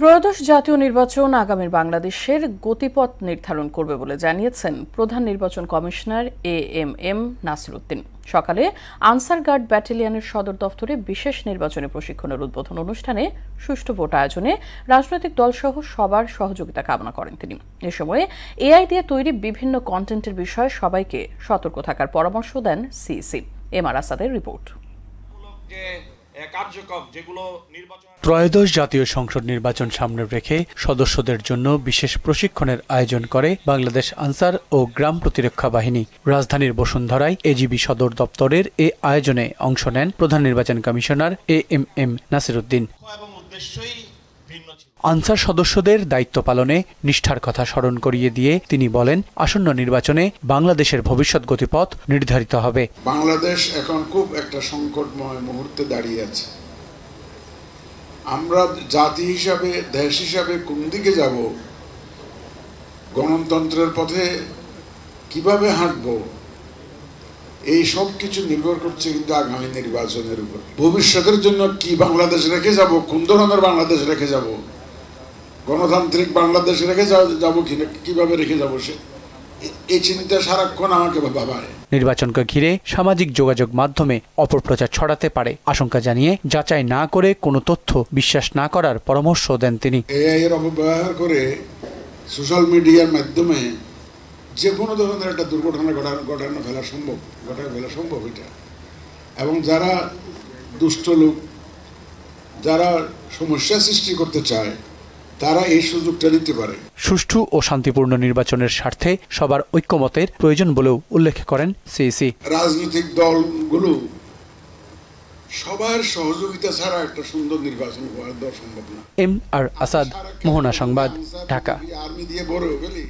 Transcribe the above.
ত্রয়োদশ জাতীয় নির্বাচন আগামীর বাংলাদেশের গতিপথ নির্ধারণ করবে বলে জানিয়েছেন প্রধান নির্বাচন কমিশনার এএমএম নাসির উদ্দিন। সকালে আনসার গার্ড ব্যাটালিয়নের সদর দফতরে বিশেষ নির্বাচনী প্রশিক্ষণের উদ্বোধন অনুষ্ঠানে সুষ্ঠু ভোট আয়োজনে রাজনৈতিক দলসহ সবার সহযোগিতা কামনা করেন তিনি। এ সময় এআই দিয়ে তৈরি বিভিন্ন কন্টেন্টের বিষয়ে সবাইকে সতর্ক থাকার পরামর্শ দেন সিইসি। এমআর আসাদের রিপোর্ট। ত্রয়োদশ জাতীয় সংসদ নির্বাচন সামনে রেখে সদস্যদের জন্য বিশেষ প্রশিক্ষণের আয়োজন করে বাংলাদেশ আনসার ও গ্রাম প্রতিরক্ষা বাহিনী। রাজধানীর বসুন্ধরায় এজিবি সদর দপ্তরের এ আয়োজনে অংশ নেন প্রধান নির্বাচন commissioner AMM Nasir Uddin. Answer সদস্যদের দায়িত্ব পালনে নিষ্ঠার কথা স্মরণ করিয়ে দিয়ে তিনি বলেন, আসন্ন নির্বাচনে বাংলাদেশের ভবিষ্যৎ গতিপথ নির্ধারিত হবে। বাংলাদেশ এখন খুব একটা সংকটময় মুহূর্তে দাঁড়িয়ে আছে। আমরা জাতি হিসাবে, দেশ হিসাবে কোন দিকে যাব, গণতন্ত্রের পথে কিভাবে হাঁটব, এই সব কিছু নির্ভর করছে কিন্তু আগামী নির্বাচনের উপর। ভবিষ্যতের জন্য কি বাংলাদেশ রেখে যাব, কোন ধরনের বাংলাদেশ রেখে যাব, গণতান্ত্রিক বাংলাদেশ রেখে যাবো কিনা, কিভাবে রেখে যাবো, এই চিন্তা সারাক্ষণ আমাকে ভাবায়। নির্বাচনকে ঘিরে সামাজিক যোগাযোগ মাধ্যমে অপপ্রচার ছড়াতে পারে আশঙ্কা জানিয়ে যাচাই না করে কোনো তথ্য বিশ্বাস না করার পরামর্শ দেন তিনি। এআই এর অপব্যবহার করে সোশ্যাল মিডিয়ার মাধ্যমে যে কোনো ধরনের একটা দুর্ঘটনা ঘটানো ফেলা সম্ভব এটা। এবং যারা দুষ্ট লোক, যারা সমস্যা সৃষ্টি করতে চায়, তারা এই সুযোগটা নিতে পারে। সুষ্ঠু ও শান্তিপূর্ণ নির্বাচনের স্বার্থে সবার ঐক্যমতের প্রয়োজন বলেও উল্লেখ করেন সিইসি। রাজনৈতিক দলগুলো সবার সহযোগিতা ছাড়া একটা সুন্দর নির্বাচন করা সম্ভব না। এমআর আসাদ, মোহনা সংবাদ, ঢাকা। আর্মি দিয়ে বড় গেলে